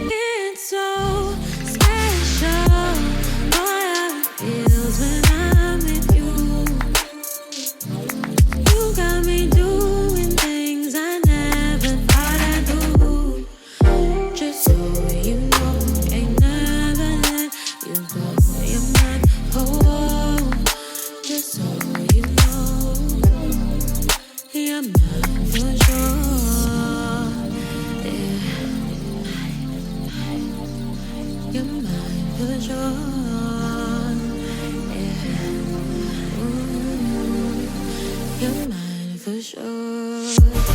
It's so special, boy, how it feels when I'm with you. You got me doing things I never thought I'd do. Just so you know, ain't never let you go. You're mine, oh, just so you know, you're mine for sure. Yeah. You're mine for sure. Yeah. Ooh, you're mine for sure.